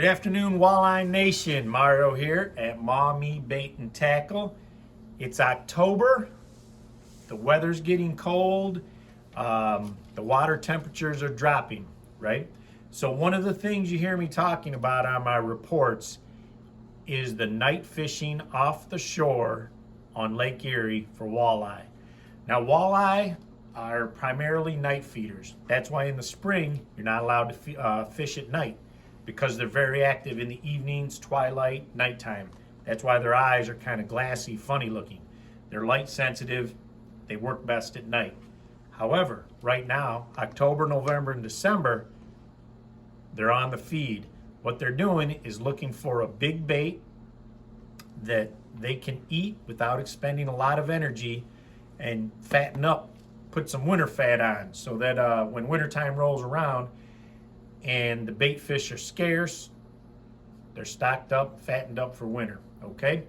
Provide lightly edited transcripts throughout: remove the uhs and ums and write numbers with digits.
Good afternoon, Walleye Nation. Mario here at Maumee Bait and Tackle. It's October. The weather's getting cold. The water temperatures are dropping, right? So one of the things you hear me talking about on my reports is the night fishing off the shore on Lake Erie for walleye. Now, walleye are primarily night feeders. That's why in the spring, you're not allowed to fish at night, because they're very active in the evenings, twilight, nighttime. That's why their eyes are kind of glassy, funny looking. They're light sensitive. They work best at night. However, right now, October, November, and December, they're on the feed. What they're doing is looking for a big bait that they can eat without expending a lot of energy and fatten up, put some winter fat on, so that when wintertime rolls around, and the bait fish are scarce, they're stocked up, fattened up for winter, okay?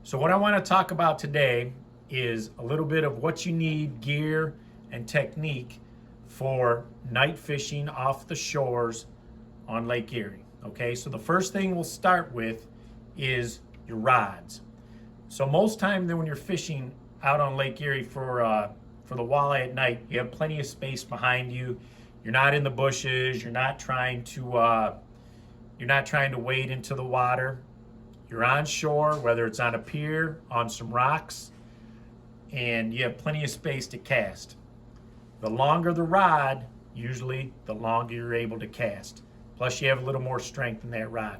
So what I want to talk about today is a little bit of what you need, gear and technique for night fishing off the shores on Lake Erie, okay? So the first thing we'll start with is your rods. So most times when you're fishing out on Lake Erie for the walleye at night, you have plenty of space behind you. You're not in the bushes. You're not trying to wade into the water. You're on shore, whether it's on a pier, on some rocks, and you have plenty of space to cast. The longer the rod, usually the longer you're able to cast. Plus you have a little more strength in that rod.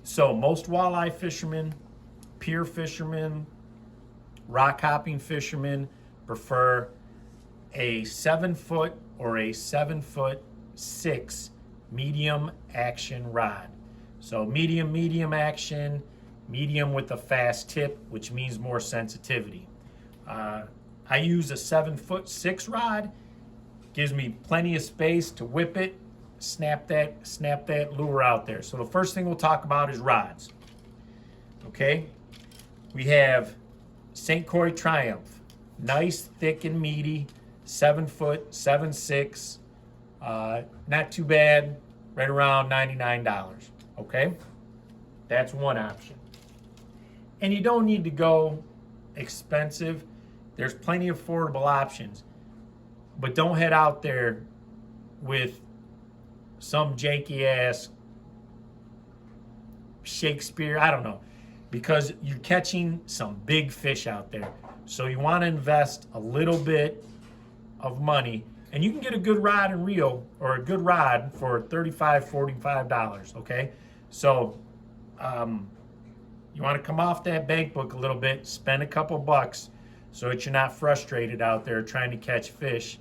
So most walleye fishermen, pier fishermen, rock hopping fishermen prefer a 7-foot or a 7'6" medium action rod. So medium action, medium with a fast tip, which means more sensitivity. I use a 7'6" rod. Gives me plenty of space to whip it, snap that lure out there. So the first thing we'll talk about is rods. Okay, we have St. Croix Triumph, nice, thick and meaty, 7-foot, 7'6", not too bad, right around $99, okay? That's one option. And you don't need to go expensive. There's plenty of affordable options, but don't head out there with some janky ass Shakespeare, I don't know, because you're catching some big fish out there. So you want to invest a little bit of money, and you can get a good rod and reel, or a good rod, for $35, $45, okay? So you want to come off that bank book a little bit, spend a couple bucks, so that you're not frustrated out there trying to catch fish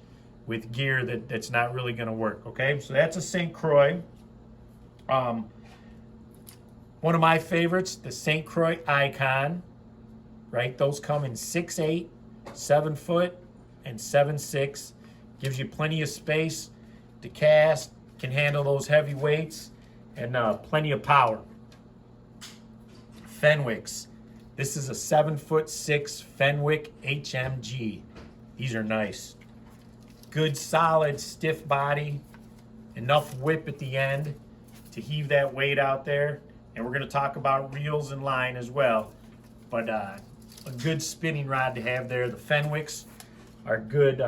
with gear that's not really going to work, okay? So that's a St. Croix. One of my favorites, the St. Croix Icon, right? Those come in 6'8", 7-foot, and 7'6". Gives you plenty of space to cast, can handle those heavy weights, and plenty of power. Fenwicks. This is a 7'6" Fenwick HMG. These are nice. Good, solid, stiff body, enough whip at the end to heave that weight out there. And we're going to talk about reels and line as well. But a good spinning rod to have there. The Fenwicks are good,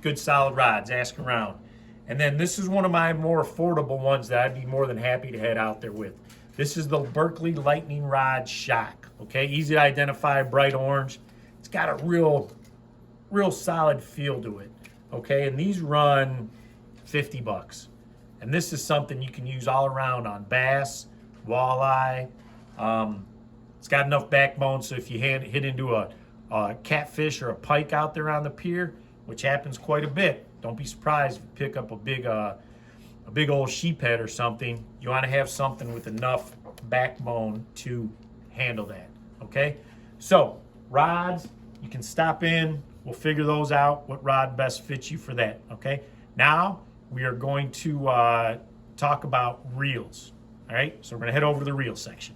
good solid rods. Ask around. And then this is one of my more affordable ones that I'd be more than happy to head out there with. This is the Berkley Lightning Rod Shock. Okay, easy to identify, bright orange. It's got a real solid feel to it. Okay, and these run $50. And this is something you can use all around on bass, walleye. It's got enough backbone, so if you hit into a catfish or a pike out there on the pier, which happens quite a bit, don't be surprised if you pick up a big old sheephead or something. You want to have something with enough backbone to handle that, okay? So rods, you can stop in. We'll figure those out, what rod best fits you for that, okay? Now we are going to talk about reels, all right? So we're going to head over to the reel section.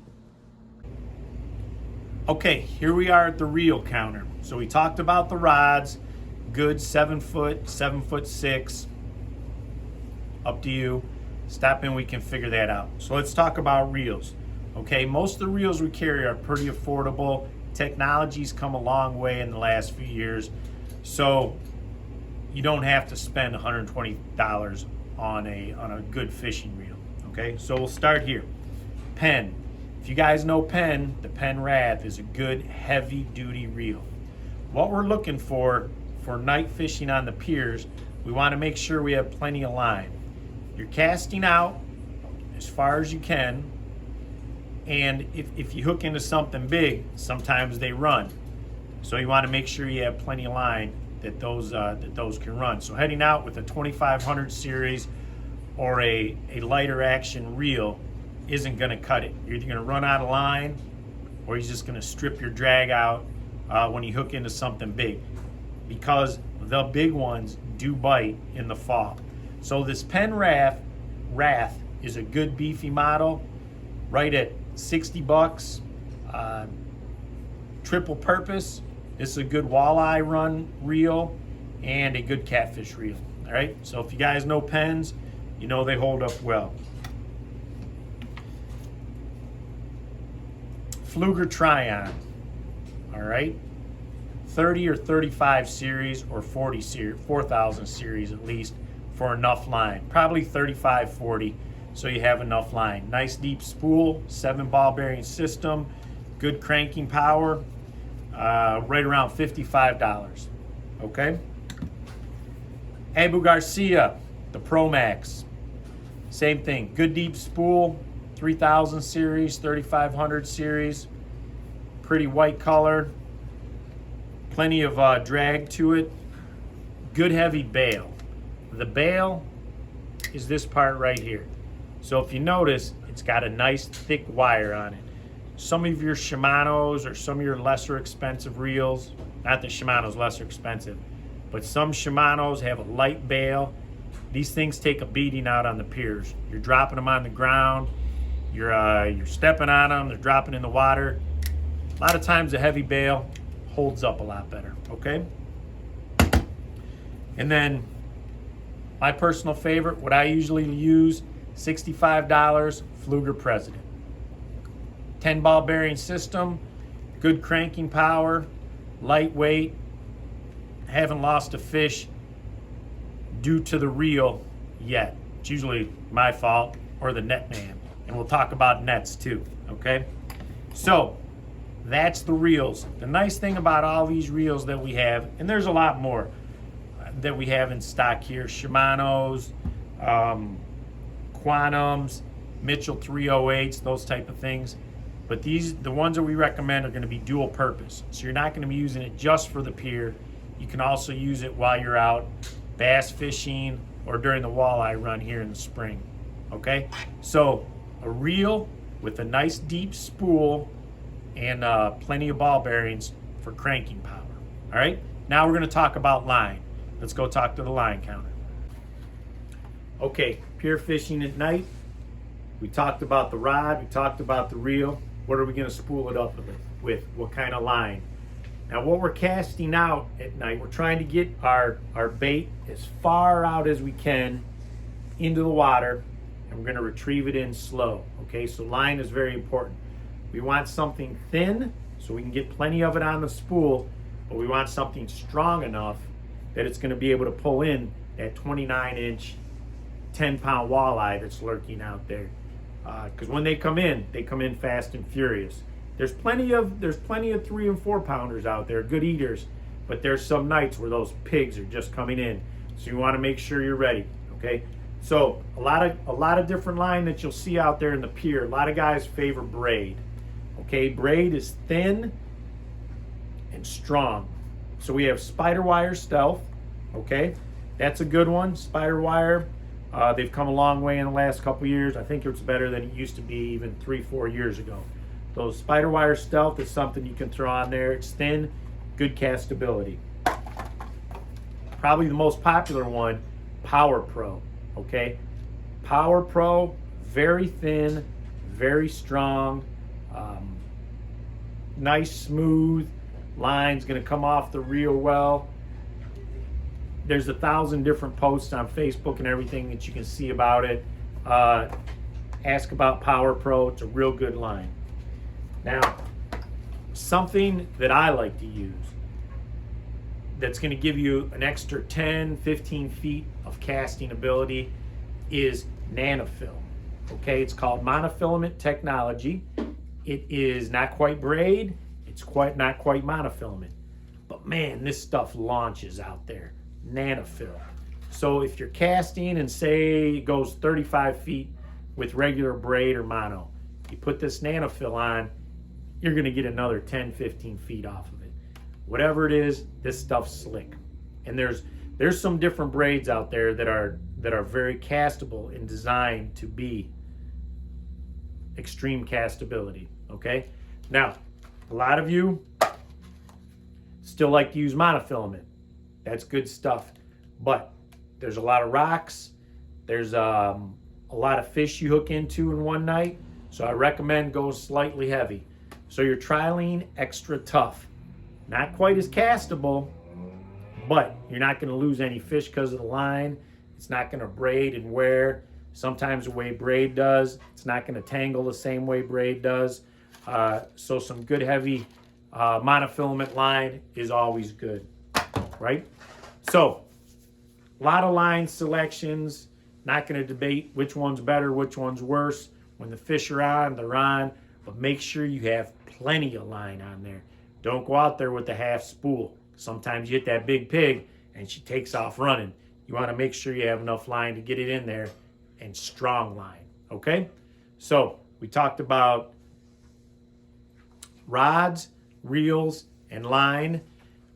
Okay, here we are at the reel counter. So we talked about the rods, good 7', 7'6", up to you. stop in, we can figure that out. So let's talk about reels. Okay, most of the reels we carry are pretty affordable. Technology's come a long way in the last few years, so you don't have to spend $120 on a good fishing reel. Okay, so we'll start here. Penn. If you guys know Penn, the Penn Wrath is a good heavy duty reel. What we're looking for night fishing on the piers, we want to make sure we have plenty of line. You're casting out as far as you can, and if you hook into something big, sometimes they run. So you want to make sure you have plenty of line that those can run. So heading out with a 2500 series or a lighter action reel isn't going to cut it. You're either going to run out of line, or you're just going to strip your drag out when you hook into something big, because the big ones do bite in the fall. So this Penn Wrath is a good beefy model, right at 60 bucks. Triple purpose. This is a good walleye run reel and a good catfish reel. All right, so if you guys know Penns, you know they hold up well. Pflueger Tryon. All right, 30 or 35 series or 4,000 series at least for enough line. Probably 35, 40, so you have enough line. Nice deep spool, 7 ball bearing system, good cranking power, right around $55. Okay. Abu Garcia, the Pro Max. Same thing, good deep spool, 3,000 series, 3,500 series, pretty white color, plenty of drag to it, good heavy bail. The bail is this part right here. So if you notice, it's got a nice thick wire on it. Some of your Shimanos or some of your lesser expensive reels, not that Shimano's lesser expensive, but some Shimanos have a light bail. These things take a beating out on the piers. You're dropping them on the ground, you're stepping on them, they're dropping in the water. A lot of times the heavy bail holds up a lot better, okay? And then my personal favorite, what I usually use, $65, Pflueger President. 10 ball bearing system, good cranking power, lightweight. Haven't lost a fish due to the reel yet. It's usually my fault or the net man. And we'll talk about nets too, okay? So that's the reels. The nice thing about all these reels that we have, and there's a lot more that we have in stock here, Shimano's, Quantums, Mitchell 308s, those type of things. But the ones that we recommend are going to be dual purpose. So you're not going to be using it just for the pier. You can also use it while you're out bass fishing or during the walleye run here in the spring. Okay? So a reel with a nice deep spool and plenty of ball bearings for cranking power. All right? Now we're going to talk about line. Let's go talk to the line counter. Okay, pier fishing at night. We talked about the rod, we talked about the reel. What are we going to spool it up with? What kind of line? Now what we're casting out at night, we're trying to get our bait as far out as we can into the water, and we're going to retrieve it in slow. Okay, so line is very important. We want something thin so we can get plenty of it on the spool, but we want something strong enough that it's going to be able to pull in that 29-inch, 10-pound walleye that's lurking out there. Because when they come in fast and furious. There's plenty of 3 and 4 pounders out there, good eaters, but there's some nights where those pigs are just coming in. So you want to make sure you're ready. Okay. So a lot of different line that you'll see out there in the pier. A lot of guys favor braid. Okay, braid is thin and strong. So we have spider wire stealth. Okay, that's a good one. Spider wire. They've come a long way in the last couple years. I think it's better than it used to be even 3-4 years ago. Those spider wire stealth is something you can throw on there. It's thin, good castability. Probably the most popular one, Power Pro. Okay, Power Pro, very thin, very strong, nice smooth line's going to come off the reel well. There's 1,000 different posts on Facebook and everything that you can see about it. ask about Power Pro. It's a real good line. Now, something that I like to use that's going to give you an extra 10, 15 feet of casting ability is nanofilm. Okay, it's called monofilament technology. It is not quite braid, it's not quite monofilament. But man, this stuff launches out there. Nanofilm. So if you're casting and say it goes 35 feet with regular braid or mono, you put this nanofil on, you're going to get another 10, 15 feet off of it. Whatever it is, this stuff's slick. And there's some different braids out there that are very castable and designed to be extreme castability. Okay, now a lot of you still like to use monofilament. That's good stuff, but there's a lot of rocks, there's a lot of fish you hook into in one night, so I recommend go slightly heavy. So you're trialing extra tough, not quite as castable, but you're not going to lose any fish because of the line. It's not going to braid and wear sometimes the way braid does. It's not going to tangle the same way braid does. So some good heavy monofilament line is always good, right? So a lot of line selections. Not going to debate which one's better, which one's worse. When the fish are on, they're on, but make sure you have plenty of line on there. Don't go out there with the half spool. Sometimes you hit that big pig and she takes off running. You want to make sure you have enough line to get it in there, and strong line, okay? So we talked about rods, reels, and line.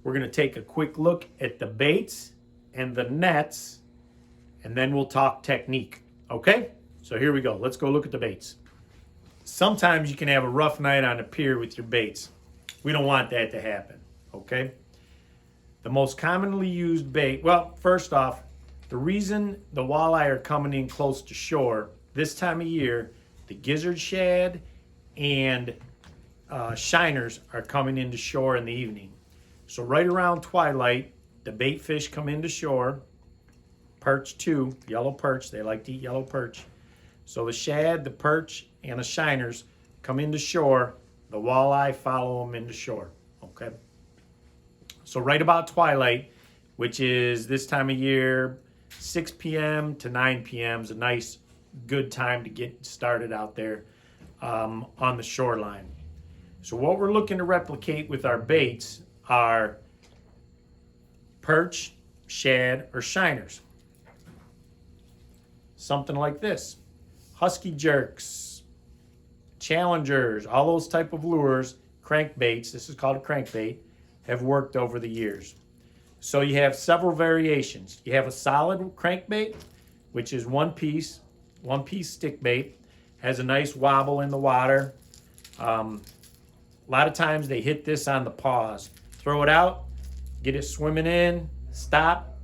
We're going to take a quick look at the baits and the nets, and then we'll talk technique, okay? So here we go. Let's go look at the baits. Sometimes you can have a rough night on the pier with your baits. We don't want that to happen, okay? The most commonly used bait, well, first off, the reason the walleye are coming in close to shore this time of year, the gizzard shad and shiners are coming into shore in the evening. So right around twilight, the bait fish come into shore. Perch too, yellow perch, they like to eat yellow perch. So the shad, the perch, and the shiners come into shore. The walleye follow them into shore, okay? So right about twilight, which is this time of year, 6 p.m. to 9 p.m. is a nice, good time to get started out there on the shoreline. So what we're looking to replicate with our baits are perch, shad, or shiners. Something like this. Husky jerks, challengers, all those type of lures, crankbaits, this is called a crankbait, have worked over the years. So you have several variations. You have a solid crankbait, which is one piece stick bait, has a nice wobble in the water. A lot of times they hit this on the paws. Throw it out, get it swimming in, stop,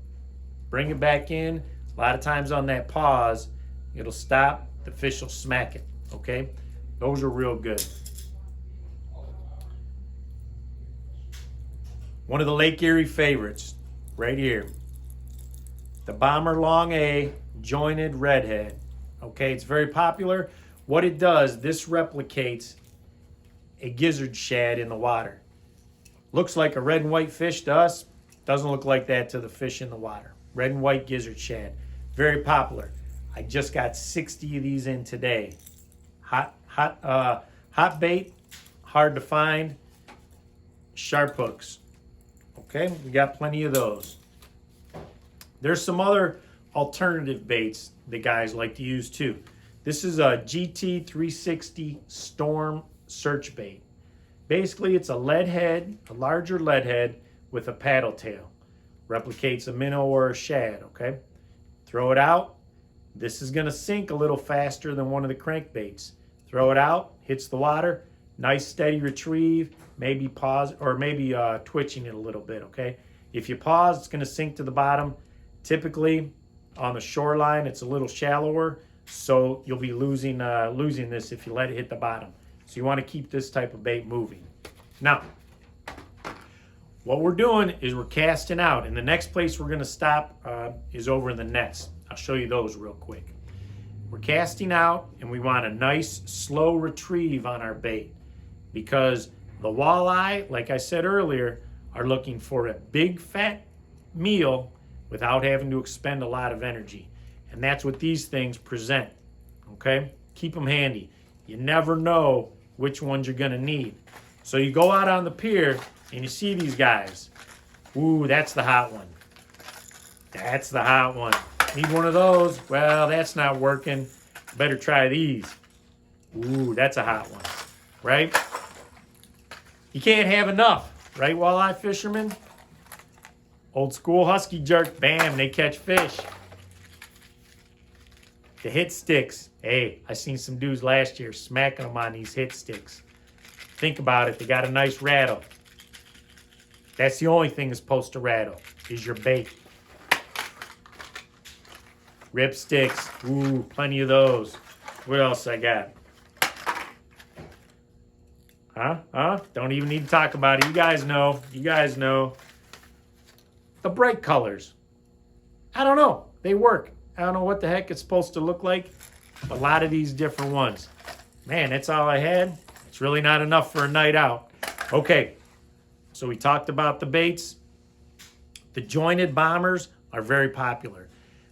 bring it back in. A lot of times on that pause, it'll stop, the fish will smack it, okay? Those are real good. One of the Lake Erie favorites, right here. The Bomber Long A Jointed Redhead. Okay, it's very popular. What it does, this replicates a gizzard shad in the water. Looks like a red and white fish to us. Doesn't look like that to the fish in the water. Red and white gizzard shad. Very popular. I just got 60 of these in today. Hot bait, hard to find. Sharp hooks. Okay, we got plenty of those. There's some other alternative baits that guys like to use too. This is a GT360 Storm Search Bait. Basically, it's a lead head, a larger lead head with a paddle tail. Replicates a minnow or a shad, okay? Throw it out. This is gonna sink a little faster than one of the crankbaits. Throw it out, hits the water, nice steady retrieve, maybe pause, or maybe twitching it a little bit, okay? If you pause, it's gonna sink to the bottom. Typically, on the shoreline, it's a little shallower, so you'll be losing this if you let it hit the bottom. So you wanna keep this type of bait moving. Now, what we're doing is we're casting out, and the next place we're gonna stop is over in the nets. I'll show you those real quick. we're casting out and we want a nice slow retrieve on our bait, because the walleye, like I said earlier, are looking for a big fat meal without having to expend a lot of energy. And that's what these things present, okay? Keep them handy. You never know which ones you're gonna need. So you go out on the pier and you see these guys. Ooh, that's the hot one. That's the hot one. Need one of those? Well, that's not working. Better try these. Ooh, that's a hot one, right? You can't have enough, right, walleye fishermen? Old school husky jerk, bam, they catch fish. The hit sticks. Hey, I seen some dudes last year smacking them on these hit sticks. Think about it, they got a nice rattle. That's the only thing that's supposed to rattle, is your bait. Rip sticks, ooh, plenty of those. What else I got? Huh? Don't even need to talk about it. You guys know. The bright colors. I don't know. They work. I don't know what the heck it's supposed to look like. A lot of these different ones. Man, that's all I had. It's really not enough for a night out. Okay, so we talked about the baits. The jointed bombers are very popular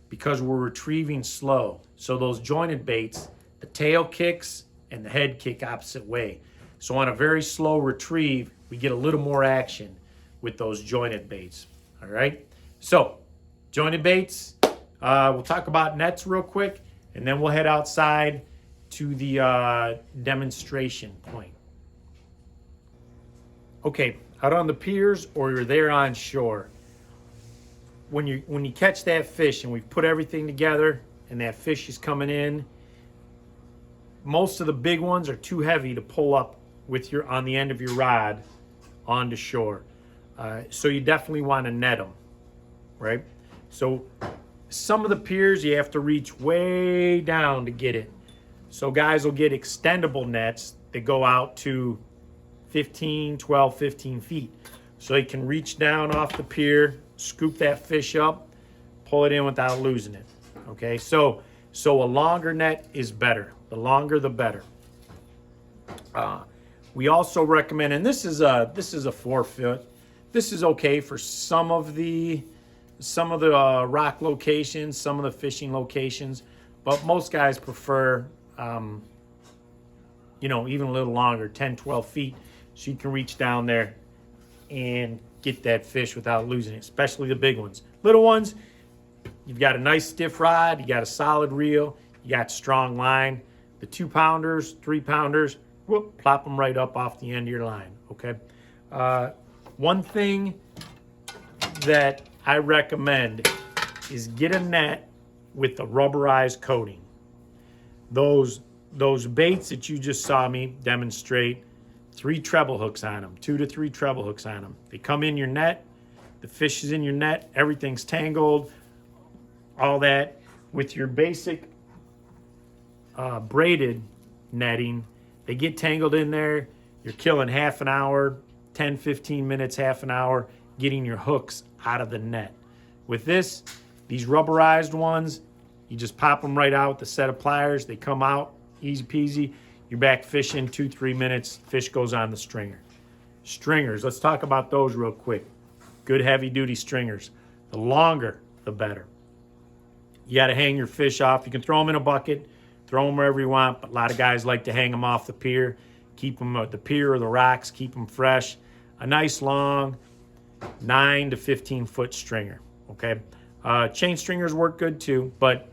because we're retrieving slow. So those jointed baits, the tail kicks and the head kick opposite way. So on a very slow retrieve, we get a little more action with those jointed baits. All right, so jointed baits. We'll talk about nets real quick, and then we'll head outside to the demonstration point. Okay, out on the piers or you're there on shore, when you catch that fish and we've put everything together and that fish is coming in, most of the big ones are too heavy to pull up with your on the end of your rod onto shore. So you definitely want to net them, right? So some of the piers you have to reach way down to get it. So guys will get extendable nets that go out to 12, 15 feet. So they can reach down off the pier, scoop that fish up, pull it in without losing it. Okay, so a longer net is better. The longer, the better. We also recommend, and this is a 4-foot. This is okay for some of the rock locations, some of the fishing locations, but most guys prefer, even a little longer, 10, 12 feet, so you can reach down there and get that fish without losing it, especially the big ones. Little ones, you've got a nice stiff rod, you got a solid reel, you got strong line. The 2-pounders, 3-pounders, whoop, plop them right up off the end of your line, okay? One thing that I recommend is get a net with the rubberized coating. Those baits that you just saw me demonstrate, 3 treble hooks on them, 2 to 3 treble hooks on them. They come in your net, the fish is in your net, everything's tangled, all that. With your basic braided netting, they get tangled in there. You're killing half an hour, 10, 15 minutes, half an hour, getting your hooks out of the net. With this, these rubberized ones, you just pop them right out with a set of pliers. They come out, easy peasy. You're back fishing 2-3 minutes. Fish goes on the stringer. Stringers, let's talk about those real quick. Good heavy duty stringers. The longer, the better. You got to hang your fish off. You can throw them in a bucket, throw them wherever you want, but a lot of guys like to hang them off the pier. Keep them at the pier or the rocks, keep them fresh. A nice long 9 to 15 foot stringer, okay? Chain stringers work good too, but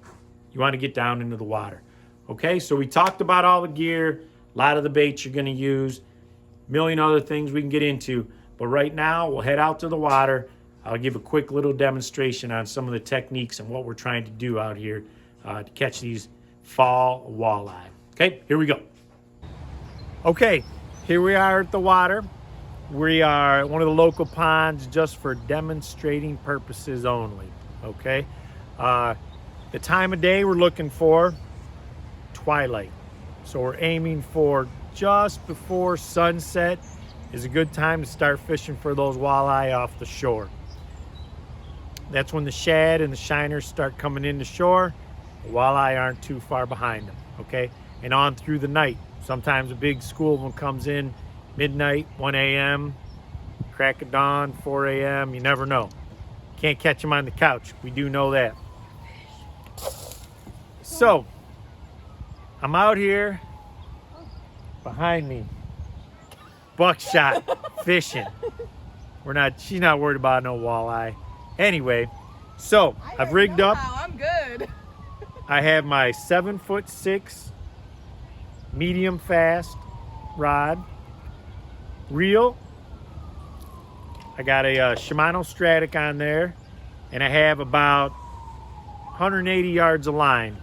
you want to get down into the water. Okay, so we talked about all the gear, a lot of the baits you're going to use, a million other things we can get into, but right now we'll head out to the water. I'll give a quick little demonstration on some of the techniques and what we're trying to do out here to catch these fall walleye. Okay, here we go. Okay, here we are at the water. We are at one of the local ponds just for demonstrating purposes only, okay? The time of day we're looking for, twilight. So we're aiming for just before sunset is a good time to start fishing for those walleye off the shore. That's when the shad and the shiners start coming into shore. The walleye aren't too far behind them, okay? And on through the night. Sometimes a big school of them comes in midnight, 1 a.m., crack of dawn, 4 a.m., you never know. Can't catch them on the couch, we do know that. So, I'm out here, behind me, buckshot, fishing. She's not worried about no walleye. Anyway, so I've rigged up. I'm good. I have my 7'6" medium fast rod, reel. I got a Shimano Stratic on there, and I have about 180 yards of line,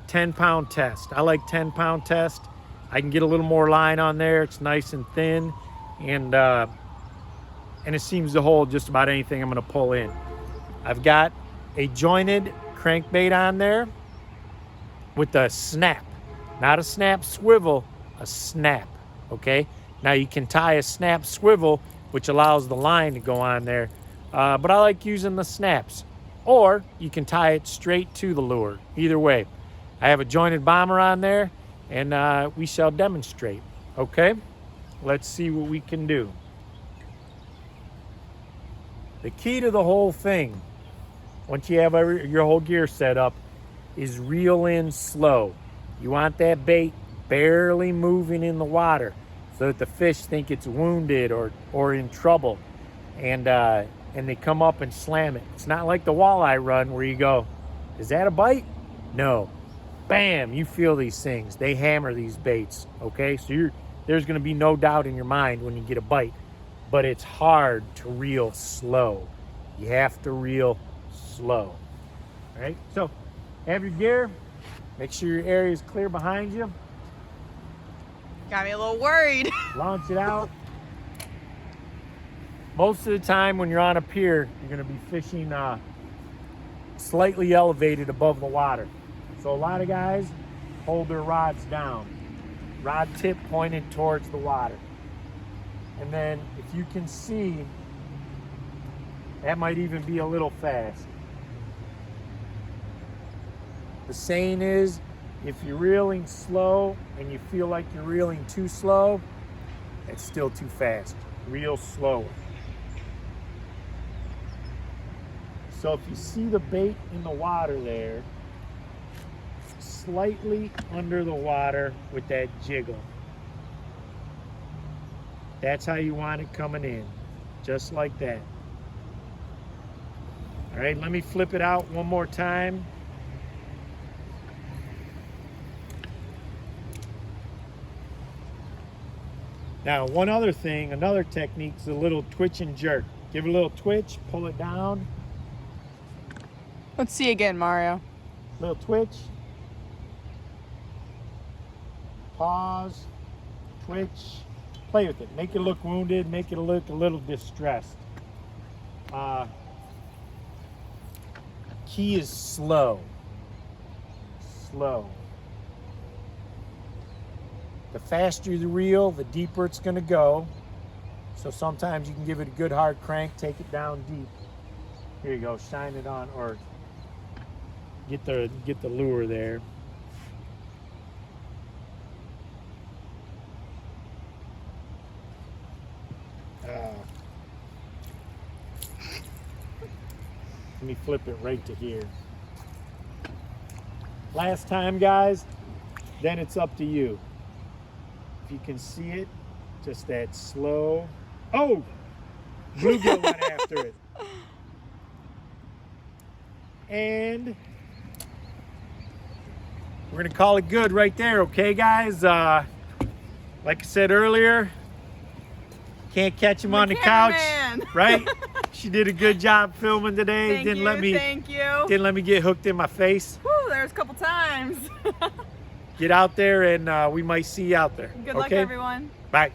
10-pound test. I like 10-pound test. I can get a little more line on there. It's nice and thin, and it seems to hold just about anything I'm gonna pull in. I've got a jointed crankbait on there with a snap, not a snap swivel, a snap, okay? Now you can tie a snap swivel, which allows the line to go on there, but I like using the snaps. Or you can tie it straight to the lure, either way. I have a jointed bomber on there, and we shall demonstrate, okay? Let's see what we can do. The key to the whole thing, once you have your whole gear set up, is reel in slow. You want that bait barely moving in the water so that the fish think it's wounded or in trouble, and they come up and slam it. It's not like the walleye run where you go, is that a bite? No. Bam, you feel these things. They hammer these baits, okay? So there's gonna be no doubt in your mind when you get a bite, but it's hard to reel slow. You have to reel slow, all right? So have your gear, make sure your area is clear behind you. Got me a little worried. Launch it out. Most of the time when you're on a pier, you're gonna be fishing slightly elevated above the water. So a lot of guys hold their rods down, rod tip pointed towards the water. And then if you can see, that might even be a little fast. The saying is, if you're reeling slow and you feel like you're reeling too slow, it's still too fast. Reel slower. So if you see the bait in the water there, slightly under the water with that jiggle. That's how you want it coming in, just like that. All right, let me flip it out one more time. Now, one other thing, another technique is a little twitch and jerk. Give it a little twitch, pull it down. Let's see again, Mario. Little twitch. Pause, twitch, play with it. Make it look wounded, make it look a little distressed. Key is slow. Slow. The faster you reel, the deeper it's gonna go. So sometimes you can give it a good hard crank, take it down deep. Here you go, shine it on, or get the lure there. Let me flip it right to here. Last time, guys, then it's up to you. If you can see it, just that slow. Oh! Bluegill went after it. And we're gonna call it good right there, okay, guys? Like I said earlier, can't catch him on the couch, right? She did a good job filming today. Thank you. Didn't let me get hooked in my face. Whew, there was a couple times. Get out there, and we might see you out there. Good luck, okay? everyone. Bye.